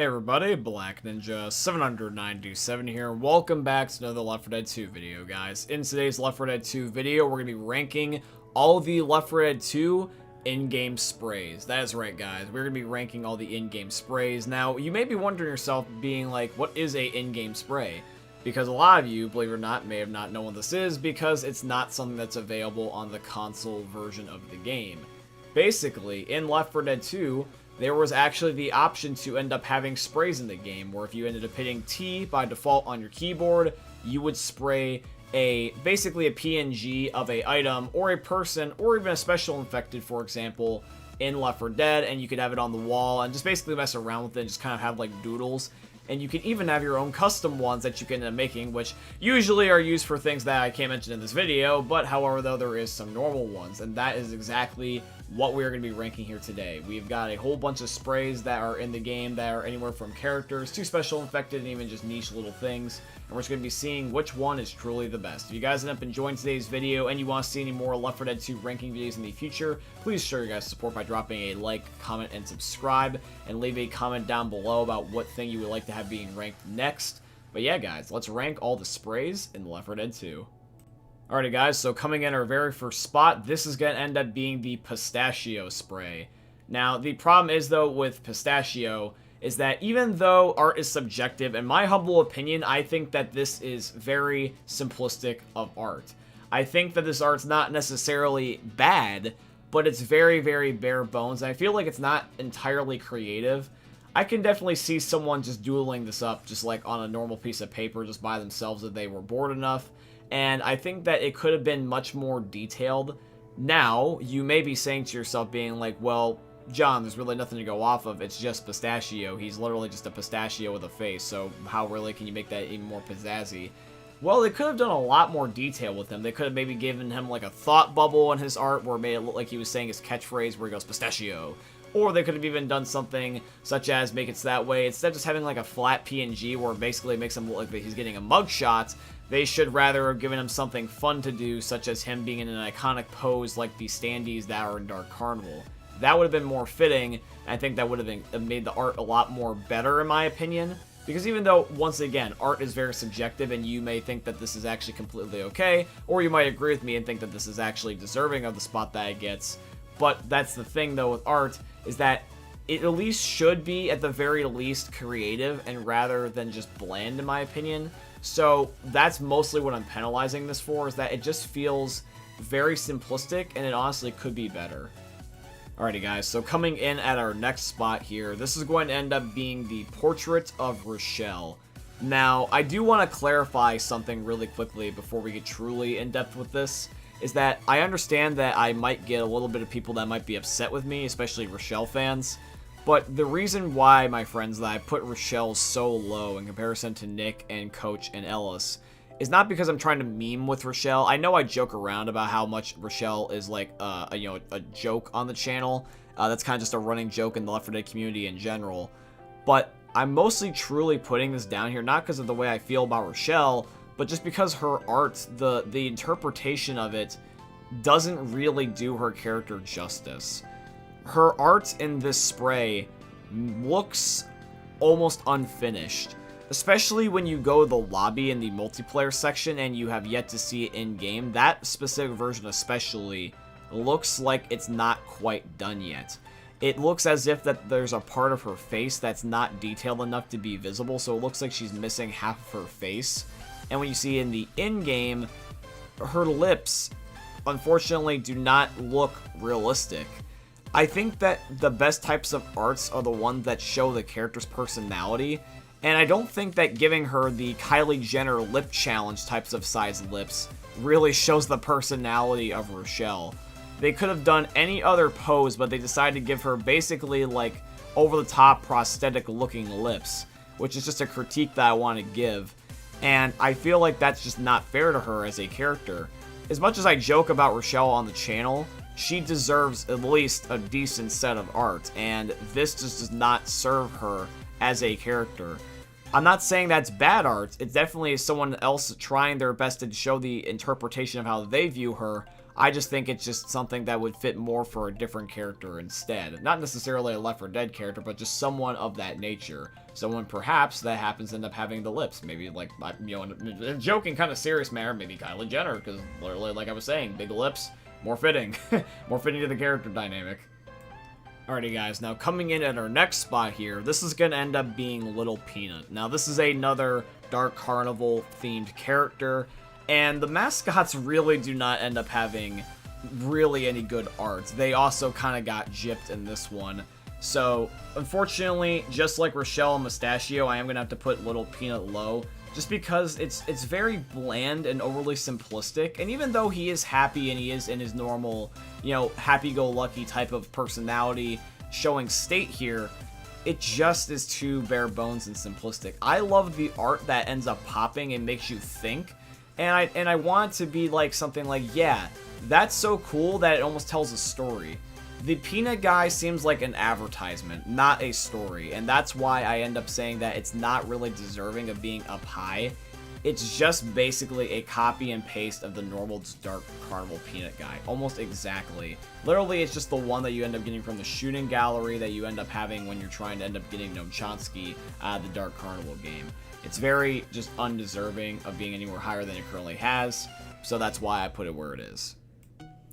Hey everybody, Black Ninja 797 here. Welcome back to another Left 4 Dead 2 video, guys. In today's Left 4 Dead 2 video, we're going to be ranking all the Left 4 Dead 2 in-game sprays. That is right, guys. We're going to be ranking all the in-game sprays. Now, you may be wondering yourself, being like, what is a in-game spray? Because a lot of you, believe it or not, may have not known what this is, because it's not something that's available on the console version of the game. Basically, in Left 4 Dead 2, there was actually the option to end up having sprays in the game, where if you ended up hitting T by default on your keyboard, you would spray basically a PNG of a item or a person or even a special infected, for example, in Left 4 Dead, and you could have it on the wall and just basically mess around with it and just kind of have like doodles. And you can even have your own custom ones that you can end up making, which usually are used for things that I can't mention in this video, but however, though, there is some normal ones, and that is exactly what we're going to be ranking here today. We've got a whole bunch of sprays that are in the game that are anywhere from characters to special infected and even just niche little things, and we're just going to be seeing which one is truly the best. If you guys end up enjoying today's video and you want to see any more Left 4 Dead 2 ranking videos in the future, please show your guys' support by dropping a like, comment, and subscribe, and leave a comment down below about what thing you would like to have being ranked next. But yeah, guys, let's rank all the sprays in Left 4 Dead 2. Alrighty, guys, so coming in our very first spot, this is going to end up being the Pistachio spray. Now, the problem is, though, with Pistachio, is that even though art is subjective, in my humble opinion, I think that this is very simplistic of art. I think that this art's not necessarily bad, but it's very, very bare bones, and I feel like it's not entirely creative. I can definitely see someone just doodling this up just like on a normal piece of paper just by themselves if they were bored enough. And I think that it could have been much more detailed. Now, you may be saying to yourself, being like, well, John, there's really nothing to go off of. It's just Pistachio. He's literally just a pistachio with a face, so how really can you make that even more pizzazzy? Well, they could have done a lot more detail with him. They could have maybe given him like a thought bubble in his art where it made it look like he was saying his catchphrase where he goes, Pistachio. Or they could have even done something such as make it so that way, instead of just having like a flat PNG where it basically makes him look like he's getting a mugshot, they should rather have given him something fun to do, such as him being in an iconic pose like the standees that are in Dark Carnival. That would have been more fitting, and I think that would have made the art a lot more better, in my opinion. Because even though, once again, art is very subjective, and you may think that this is actually completely okay, or you might agree with me and think that this is actually deserving of the spot that it gets. But that's the thing, though, with art, is that it at least should be, at the very least, creative, and rather than just bland, in my opinion. So that's mostly what I'm penalizing this for, is that it just feels very simplistic, and it honestly could be better. Alrighty, guys, so coming in at our next spot here, this is going to end up being the Portrait of Rochelle. Now, I do want to clarify something really quickly before we get truly in-depth with this, is that I understand that I might get a little bit of people that might be upset with me, especially Rochelle fans, but the reason why, my friends, that I put Rochelle so low in comparison to Nick and Coach and Ellis is not because I'm trying to meme with Rochelle. I know I joke around about how much Rochelle is like a joke on the channel. That's kind of just a running joke in the Left 4 Dead community in general. But I'm mostly truly putting this down here, not because of the way I feel about Rochelle, but just because her art, the interpretation of it, doesn't really do her character justice. Her art in this spray looks almost unfinished. Especially when you go to the lobby in the multiplayer section and you have yet to see it in-game. That specific version especially looks like it's not quite done yet. It looks as if that there's a part of her face that's not detailed enough to be visible, so it looks like she's missing half of her face. And when you see in the in-game, her lips, unfortunately, do not look realistic. I think that the best types of arts are the ones that show the character's personality, and I don't think that giving her the Kylie Jenner lip challenge types of size lips really shows the personality of Rochelle. They could have done any other pose, but they decided to give her basically like over-the-top prosthetic looking lips, which is just a critique that I want to give. And I feel like that's just not fair to her as a character. As much as I joke about Rochelle on the channel, she deserves at least a decent set of art, and this just does not serve her as a character. I'm not saying that's bad art. It definitely is someone else trying their best to show the interpretation of how they view her. I just think it's just something that would fit more for a different character instead. Not necessarily a Left 4 Dead character, but just someone of that nature. Someone perhaps that happens to end up having the lips. Maybe like, you know, in a joking kind of serious manner, maybe Kylie Jenner, because literally, like I was saying, big lips, more fitting. More fitting to the character dynamic. Alrighty guys, now coming in at our next spot here, this is going to end up being Little Peanut. Now this is another Dark Carnival themed character, and the mascots really do not end up having really any good art. They also kind of got gypped in this one. So unfortunately, just like Rochelle and Pistachio, I am going to have to put Little Peanut low, just because it's very bland and overly simplistic. And even though he is happy and he is in his normal, you know, happy-go-lucky type of personality showing state here, it just is too bare bones and simplistic. I love the art that ends up popping and makes you think, and I want it to be like something like, yeah, that's so cool that it almost tells a story. The peanut guy seems like an advertisement, not a story, and that's why I end up saying that it's not really deserving of being up high. It's just basically a copy and paste of the normal Dark Carnival peanut guy, almost exactly. Literally, it's just the one that you end up getting from the shooting gallery that you end up having when you're trying to end up getting Namchansky out of the Dark Carnival game. It's very just undeserving of being anywhere higher than it currently has, so that's why I put it where it is.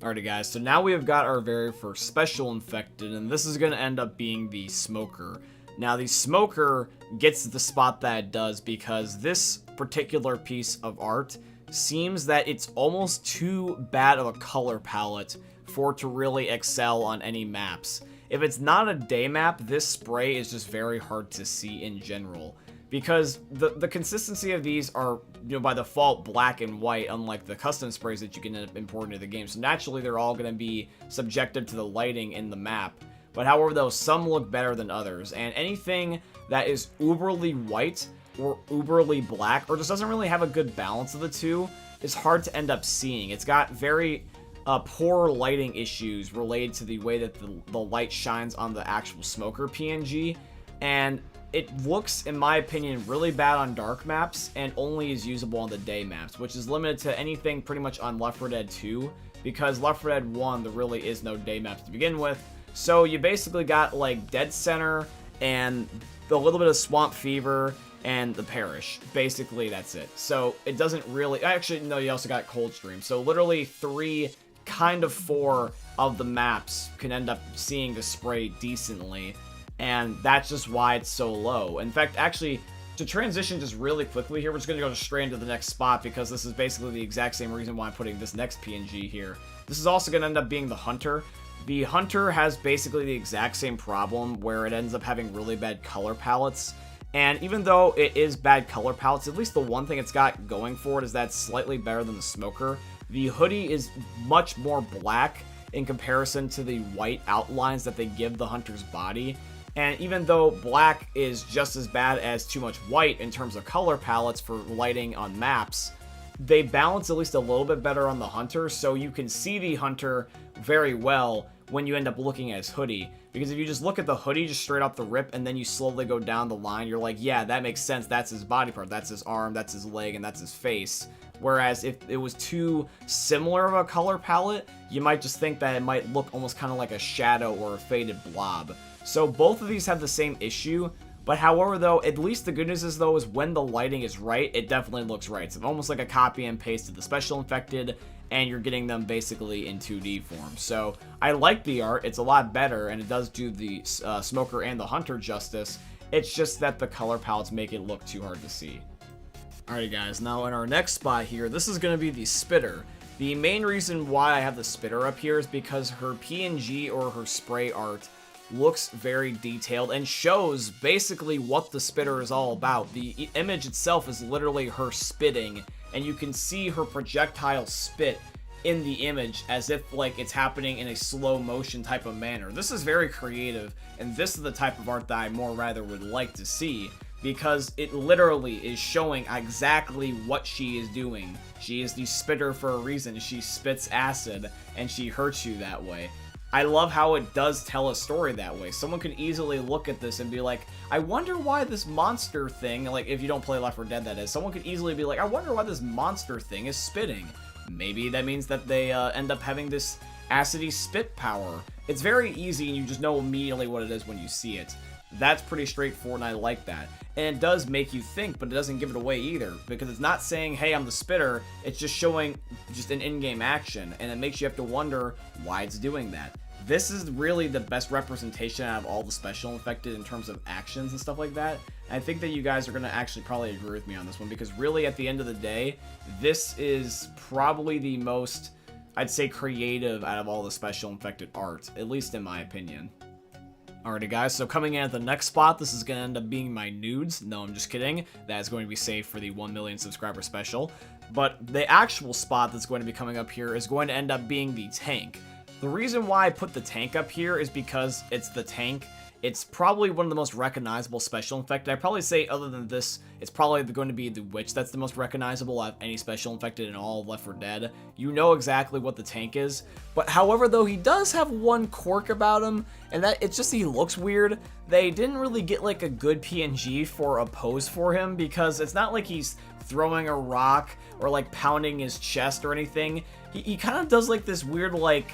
Alrighty guys, so now we have got our very first special infected, and this is going to end up being the Smoker. Now the Smoker gets the spot that it does because this particular piece of art seems that it's almost too bad of a color palette for it to really excel on any maps. If it's not a day map, this spray is just very hard to see in general, because the consistency of these are, you know, by default black and white, unlike the custom sprays that you can end up importing to the game. So naturally, they're all going to be subjective to the lighting in the map. But however, though, some look better than others, and anything that is uberly white or uberly black, or just doesn't really have a good balance of the two, is hard to end up seeing. It's got very poor lighting issues related to the way that the light shines on the actual Smoker PNG, and it looks, in my opinion, really bad on dark maps and only is usable on the day maps, which is limited to anything pretty much on Left 4 Dead 2, because Left 4 Dead 1, there really is no day maps to begin with. So you basically got like Dead Center and a little bit of Swamp Fever and the Parish. Basically, that's it. So it doesn't really, actually, no, you also got Coldstream. So literally 3, kind of 4 of the maps can end up seeing the spray decently. And that's just why it's so low. In fact, actually, to transition just really quickly here, we're just going to go straight into the next spot, because this is basically the exact same reason why I'm putting this next PNG here. This is also going to end up being the Hunter. The Hunter has basically the exact same problem, where it ends up having really bad color palettes. And even though it is bad color palettes, at least the one thing it's got going for it is that it's slightly better than the Smoker. The hoodie is much more black in comparison to the white outlines that they give the Hunter's body. And even though black is just as bad as too much white in terms of color palettes for lighting on maps, they balance at least a little bit better on the Hunter, so you can see the Hunter very well when you end up looking at his hoodie. Because if you just look at the hoodie just straight off the rip and then you slowly go down the line, you're like, yeah, that makes sense, that's his body part, that's his arm, that's his leg, and that's his face. Whereas if it was too similar of a color palette, you might just think that it might look almost kind of like a shadow or a faded blob. So both of these have the same issue, but however though, at least the good news is though, is when the lighting is right, it definitely looks right. It's almost like a copy and paste of the special infected, and you're getting them basically in 2D form. So I like the art, it's a lot better, and it does do the Smoker and the Hunter justice. It's just that the color palettes make it look too hard to see. Alright guys, now in our next spot here, this is going to be the Spitter. The main reason why I have the Spitter up here is because her PNG or her spray art looks very detailed and shows basically what the Spitter is all about. The image itself is literally her spitting, and you can see her projectile spit in the image as if like it's happening in a slow motion type of manner. This is very creative, and this is the type of art that I more rather would like to see, because it literally is showing exactly what she is doing. She is the Spitter for a reason. She spits acid and she hurts you that way. I love how it does tell a story that way. Someone could easily look at this and be like, I wonder why this monster thing, like if you don't play Left 4 Dead that is, someone could easily be like, I wonder why this monster thing is spitting. Maybe that means that they end up having this acidy spit power. It's very easy and you just know immediately what it is when you see it. That's pretty straightforward and I like that. And it does make you think, but it doesn't give it away either, because it's not saying, hey, I'm the spitter, it's just showing just an in-game action, and it makes you have to wonder why it's doing that. This is really the best representation out of all the special infected in terms of actions and stuff like that. And I think that you guys are going to actually probably agree with me on this one, because really at the end of the day, this is probably the most, I'd say, creative out of all the special infected art, at least in my opinion. Alrighty guys, so coming in at the next spot, this is going to end up being my nudes. No, I'm just kidding. That is going to be saved for the 1 million subscriber special. But the actual spot that's going to be coming up here is going to end up being the tank. The reason why I put the tank up here is because it's the tank. It's probably one of the most recognizable special infected. I'd probably say other than this, it's probably going to be the witch that's the most recognizable out of any special infected in all of Left 4 Dead. You know exactly what the tank is. But however, though, he does have one quirk about him, and that it's just he looks weird. They didn't really get like a good PNG for a pose for him, because it's not like he's throwing a rock or like pounding his chest or anything. He kind of does like this weird like...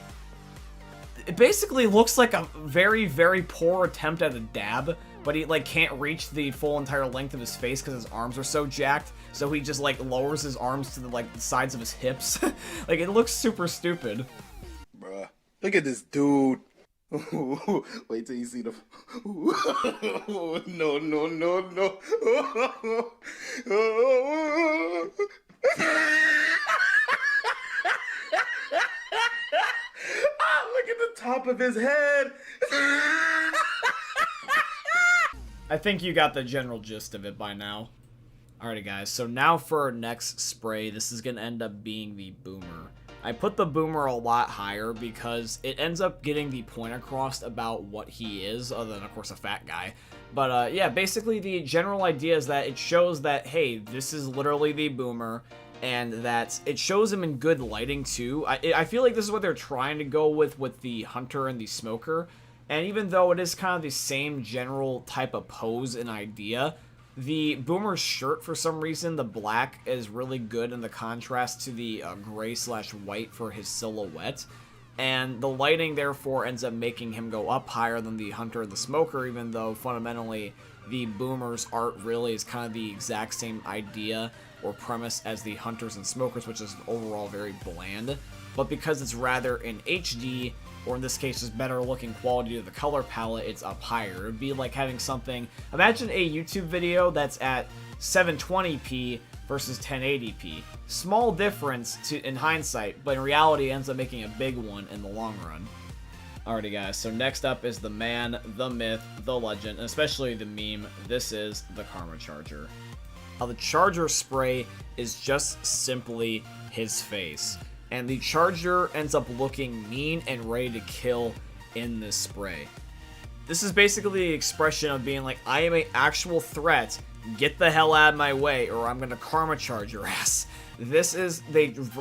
It basically looks like a very, very poor attempt at a dab, but he like can't reach the full entire length of his face because his arms are so jacked. So he just like lowers his arms to the like sides of his hips. Like it looks super stupid. Bruh, look at this dude. Wait till you see the. No, no, no, no. Look at the top of his head. I think you got the general gist of it by now. Alrighty guys, so now for our next spray, this is going to end up being the boomer. I put the boomer a lot higher because it ends up getting the point across about what he is, other than of course a fat guy. But yeah, basically the general idea is that it shows that, hey, this is literally the boomer, and that it shows him in good lighting too. I feel like this is what they're trying to go with the hunter and the smoker. And even though it is kind of the same general type of pose and idea, the boomer's shirt, for some reason, the black is really good in the contrast to the gray/white for his silhouette. And the lighting, therefore, ends up making him go up higher than the hunter and the smoker, even though fundamentally the boomer's art really is kind of the exact same idea or premise as the hunters and smokers, which is overall very bland. But because it's rather in HD, or in this case, just better looking quality of the color palette, it's up higher. It would be like having something, imagine a YouTube video that's at 720p versus 1080p. Small difference in hindsight, but in reality it ends up making a big one in the long run. Alrighty guys, so next up is the man, the myth, the legend, and especially the meme. This is the Karma Charger. Now the Charger spray is just simply his face. And the Charger ends up looking mean and ready to kill in this spray. This is basically the expression of being like, I am an actual threat, get the hell out of my way, or I'm gonna Karma Charge your ass. This is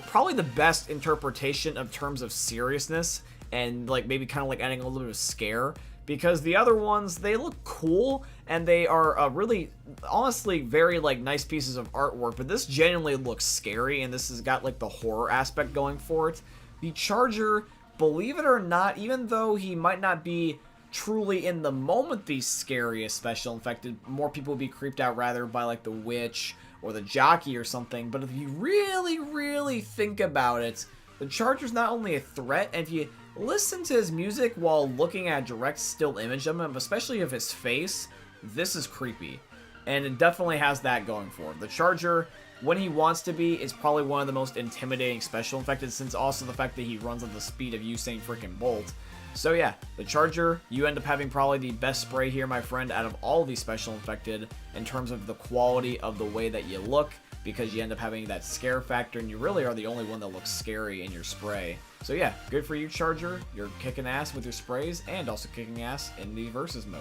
probably the best interpretation of terms of seriousness, and like maybe kind of like adding a little bit of scare. Because the other ones, they look cool, and they are really, honestly, very, like, nice pieces of artwork. But this genuinely looks scary, and this has got, like, the horror aspect going for it. The Charger, believe it or not, even though he might not be truly in the moment the scariest special infected, more people would be creeped out rather by, like, the Witch or the Jockey or something. But if you really, really think about it, the Charger's not only a threat, and if you listen to his music while looking at a direct still image of him, especially of his face, this is creepy. And it definitely has that going for it. The Charger, when he wants to be, is probably one of the most intimidating special infected, since also the fact that he runs at the speed of Usain freaking Bolt. So yeah, the Charger, you end up having probably the best spray here, my friend, out of all these special infected in terms of the quality of the way that you look, because you end up having that scare factor, and you really are the only one that looks scary in your spray. So yeah, good for you, Charger. You're kicking ass with your sprays, and also kicking ass in the versus mode.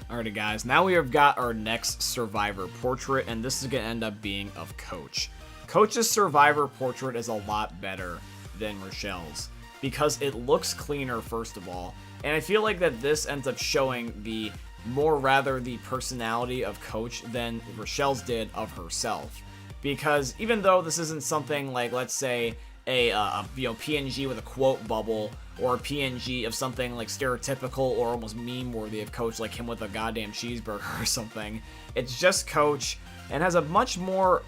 Alrighty guys, now we have got our next survivor portrait, and this is going to end up being of Coach. Coach's survivor portrait is a lot better than Rochelle's, because it looks cleaner, first of all, and I feel like that this ends up showing the more rather the personality of Coach than Rochelle's did of herself. because even though this isn't something like, let's say, a PNG with a quote bubble, or a PNG of something like stereotypical or almost meme worthy of Coach, like him with a goddamn cheeseburger or something. It's just Coach, and has a much more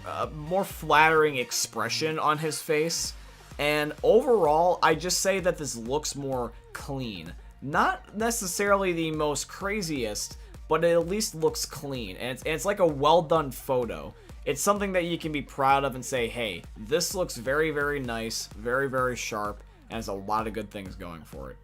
flattering expression on his face. And overall, I just say that this looks more clean. Not necessarily the most craziest, but it at least looks clean, and it's like a well done photo. It's something that you can be proud of and say, hey, this looks very, very nice, very, very sharp, and has a lot of good things going for it.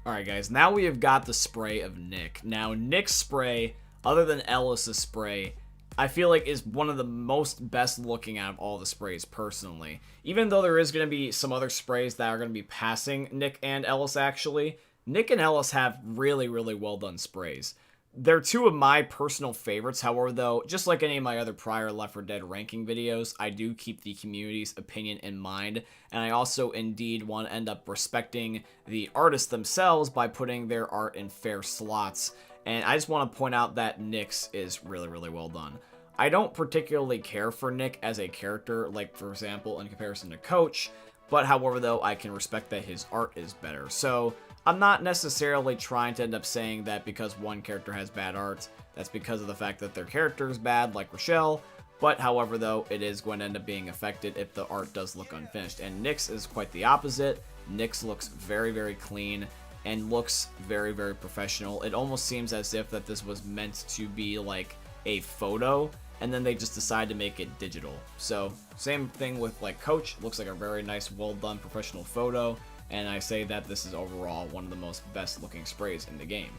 Alright guys, now we have got the spray of Nick. Now Nick's spray, other than Ellis' spray, I feel like is one of the most best looking out of all the sprays personally. Even though there is going to be some other sprays that are going to be passing Nick and Ellis actually, Nick and Ellis have really, really well done sprays. They're two of my personal favorites. However, though, just like any of my other prior Left 4 Dead ranking videos, I do keep the community's opinion in mind, and I also indeed want to end up respecting the artists themselves by putting their art in fair slots. And I just want to point out that Nick's is really, really well done. I don't particularly care for Nick as a character, like, for example, in comparison to Coach, but however, though, I can respect that his art is better. So I'm not necessarily trying to end up saying that because one character has bad art, that's because of the fact that their character is bad, like Rochelle. But however, though, it is going to end up being affected if the art does look unfinished. And Nick's is quite the opposite. Nick's looks very, very clean and looks very, very professional. It almost seems as if that this was meant to be like a photo, and then they just decided to make it digital. So same thing with like Coach. Looks like a very nice, well done professional photo. And I say that this is overall one of the most best looking sprays in the game.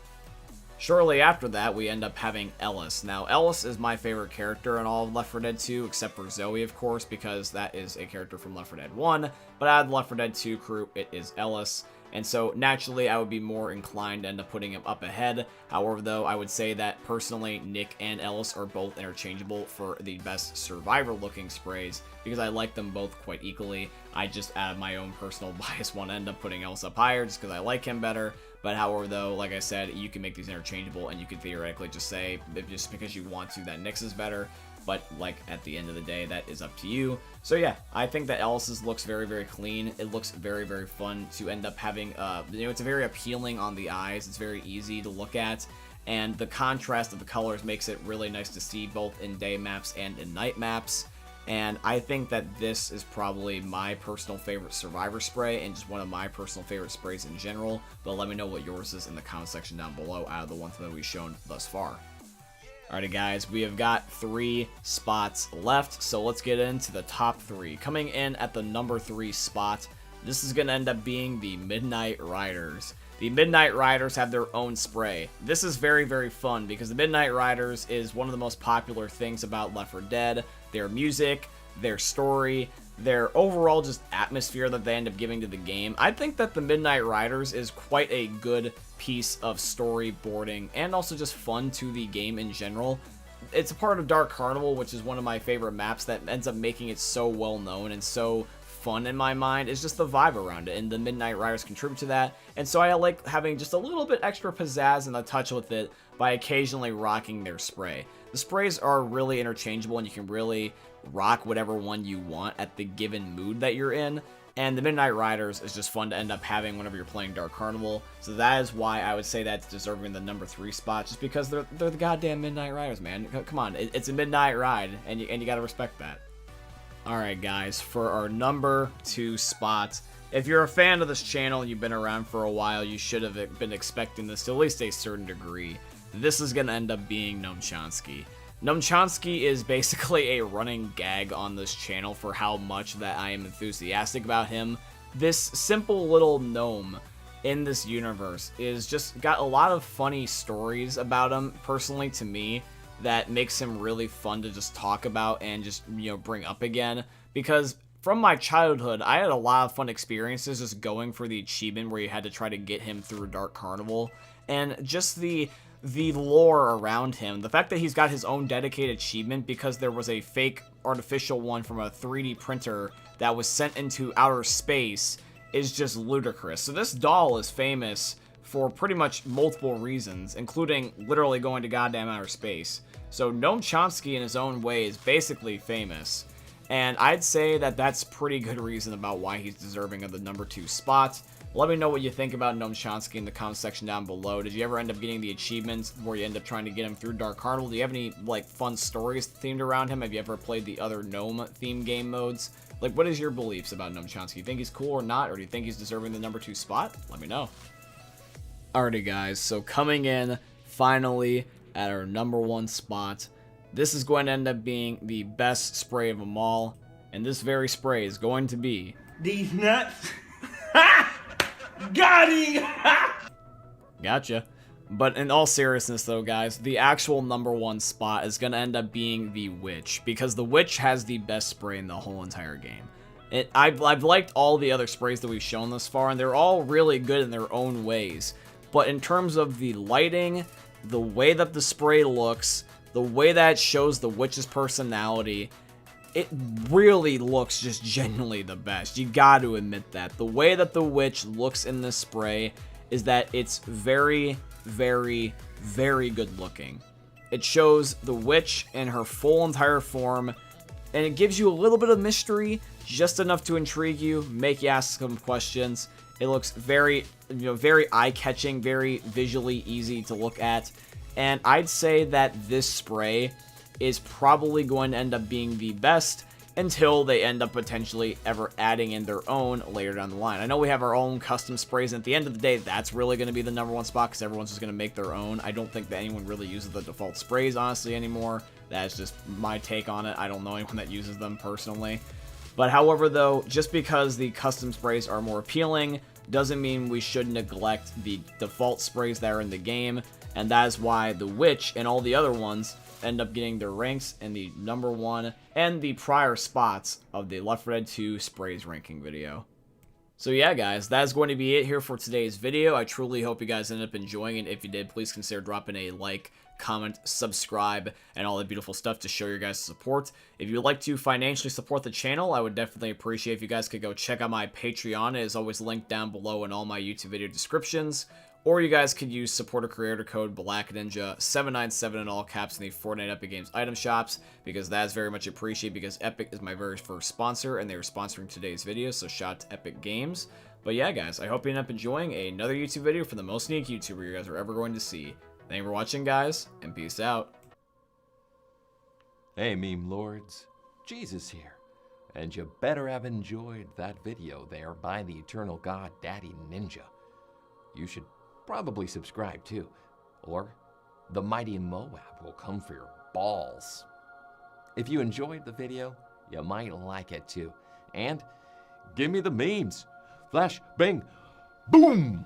Shortly after that, we end up having Ellis. Now, Ellis is my favorite character in all of Left 4 Dead 2, except for Zoe, of course, because that is a character from Left 4 Dead 1. But out of the Left 4 Dead 2 crew, it is Ellis. And so, naturally, I would be more inclined to end up putting him up ahead. However, though, I would say that, personally, Nick and Ellis are both interchangeable for the best survivor-looking sprays, because I like them both quite equally. I just, out of my own personal bias, want to end up putting Ellis up higher, just because I like him better. But however, though, like I said, you can make these interchangeable, and you could theoretically just say, just because you want to, that Nick's is better. But, like, at the end of the day, that is up to you. So, yeah, I think that Ellis's looks very, very clean. It looks very, very fun to end up having, it's very appealing on the eyes. It's very easy to look at. And the contrast of the colors makes it really nice to see both in day maps and in night maps. And I think that this is probably my personal favorite Survivor spray and just one of my personal favorite sprays in general. But let me know what yours is in the comment section down below out of the ones that we've shown thus far. Alrighty guys, we have got 3 spots left, so let's get into the top 3. Coming in at the number 3 spot, this is going to end up being the Midnight Riders. The Midnight Riders have their own spray. This is very, very fun because the Midnight Riders is one of the most popular things about Left 4 Dead. Their music, their story, their overall just atmosphere that they end up giving to the game. I think that the Midnight Riders is quite a good piece of storyboarding and also just fun to the game in general. It's a part of Dark Carnival, which is one of my favorite maps that ends up making it so well known and so fun in my mind. It's just the vibe around it, and the Midnight Riders contribute to that. And so I like having just a little bit extra pizzazz and a touch with it by occasionally rocking their spray. The sprays are really interchangeable, and you can really rock whatever one you want at the given mood that you're in. And the Midnight Riders is just fun to end up having whenever you're playing Dark Carnival. So that is why I would say that's deserving the number 3 spot, just because they're the goddamn Midnight Riders, man. Come on, it's a midnight ride, and you gotta respect that. Alright guys, for our number 2 spot, if you're a fan of this channel and you've been around for a while, you should have been expecting this to at least a certain degree. This is gonna end up being Namchansky. Namchansky is basically a running gag on this channel for how much that I am enthusiastic about him. This simple little gnome in this universe is just got a lot of funny stories about him, personally to me, that makes him really fun to just talk about and just, bring up again. Because from my childhood, I had a lot of fun experiences just going for the achievement where you had to try to get him through Dark Carnival. And just the lore around him, the fact that he's got his own dedicated achievement because there was a fake artificial one from a 3D printer that was sent into outer space is just ludicrous. So this doll is famous for pretty much multiple reasons, including literally going to goddamn outer space. So Namchansky in his own way is basically famous. And I'd say that that's pretty good reason about why he's deserving of the number 2 spot. Let me know what you think about Namchansky in the comment section down below. Did you ever end up getting the achievements where you end up trying to get him through Dark Carnival? Do you have any, like, fun stories themed around him? Have you ever played the other gnome-themed game modes? Like, what is your beliefs about Namchansky? Do you think he's cool or not? Or do you think he's deserving the number 2 spot? Let me know. Alrighty, guys. So coming in, finally, at our number 1 spot, this is going to end up being the best spray of them all. And this very spray is going to be... These nuts. Got him! Gotcha. But in all seriousness though, guys, the actual number 1 spot is going to end up being the Witch, because the Witch has the best spray in the whole entire game. I've liked all the other sprays that we've shown thus far, and they're all really good in their own ways. But in terms of the lighting, the way that the spray looks, the way that it shows the Witch's personality, it really looks just genuinely the best. You got to admit that. The way that the Witch looks in this spray is that it's very, very, very good looking. It shows the Witch in her full entire form, and it gives you a little bit of mystery, just enough to intrigue you, make you ask some questions. It looks very, very eye-catching, very visually easy to look at. And I'd say that this spray is probably going to end up being the best until they end up potentially ever adding in their own later down the line. I know we have our own custom sprays, and at the end of the day, that's really going to be the number 1 spot because everyone's just going to make their own. I don't think that anyone really uses the default sprays, honestly, anymore. That's just my take on it. I don't know anyone that uses them personally. But however, though, just because the custom sprays are more appealing doesn't mean we should neglect the default sprays that are in the game, and that is why the Witch and all the other ones end up getting their ranks in the number 1 and the prior spots of the Left 4 Dead 2 sprays ranking video. So yeah, guys, that is going to be it here for today's video. I truly hope you guys ended up enjoying it. If you did, please consider dropping a like, comment, subscribe, and all that beautiful stuff to show your guys' support. If you'd like to financially support the channel, I would definitely appreciate if you guys could go check out my Patreon. It is always linked down below in all my YouTube video descriptions. Or you guys could use supporter creator code BlackNinja797 in all caps in the Fortnite Epic Games item shops, because that is very much appreciated, because Epic is my very first sponsor and they are sponsoring today's video, so shout out to Epic Games. But yeah, guys, I hope you end up enjoying another YouTube video for the most unique YouTuber you guys are ever going to see. Thank you for watching, guys, and peace out. Hey, meme lords, Jesus here, and you better have enjoyed that video there by the eternal god Daddy Ninja. You should probably subscribe too, or the mighty Moab will come for your balls. If you enjoyed the video, you might like it too, and give me the memes. Flash, bang, boom!